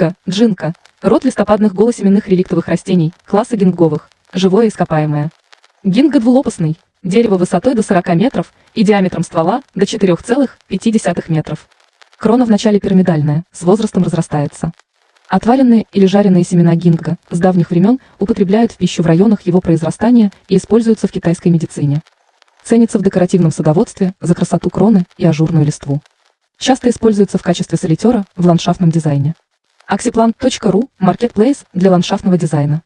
Гинга, джинка, род листопадных голосеменных реликтовых растений, класса гинговых, живое ископаемое. Гинга двулопастный, дерево высотой до 40 метров и диаметром ствола до 4,5 метров. Крона вначале пирамидальная, с возрастом разрастается. Отваренные или жареные семена гинга с давних времен употребляют в пищу в районах его произрастания и используются в китайской медицине. Ценится в декоративном садоводстве за красоту кроны и ажурную листву. Часто используется в качестве солитера в ландшафтном дизайне. Axiplant.ru – маркетплейс для ландшафтного дизайна.